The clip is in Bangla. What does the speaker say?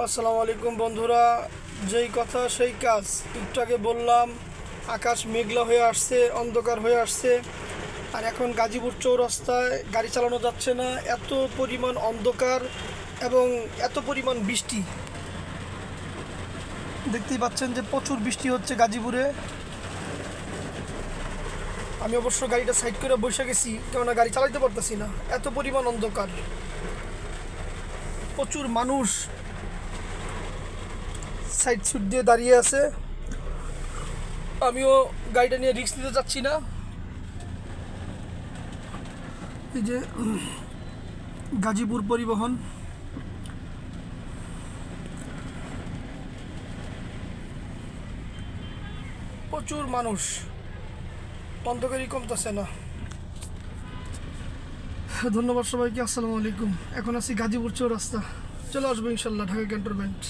আসসালামু আলাইকুম বন্ধুরা, যেই কথা সেই কাজ। একটু আগে বললাম আকাশ মেঘলা হয়ে আসছে, অন্ধকার হয়ে আসছে। আর এখন গাজীপুর চৌরাস্তায় গাড়ি চালানো যাচ্ছে না, এত পরিমাণ অন্ধকার এবং এত পরিমাণ বৃষ্টি। দেখতেই পাচ্ছেন যে প্রচুর বৃষ্টি হচ্ছে গাজীপুরে। আমি অবশ্য গাড়িটা সাইড করে বসে গেছি, কেননা গাড়ি চালাতে পারতেছি না, এত পরিমাণ অন্ধকার। প্রচুর মানুষ সাইড সুট দিয়ে দাঁড়িয়ে আছে। আমিও গাড়িটা নিয়ে রিস্ক নিতে চাচ্ছি না। এই যে গাজীপুর পরিবহন, প্রচুর মানুষ, অন্ধকারই কমতেছে না। ধন্যবাদ সবাইকে, আসসালামু আলাইকুম। এখন আছি গাজীপুর চৌরাস্তা, চলে আসবো ইনশাল্লাহ ঢাকা ক্যান্টনমেন্ট।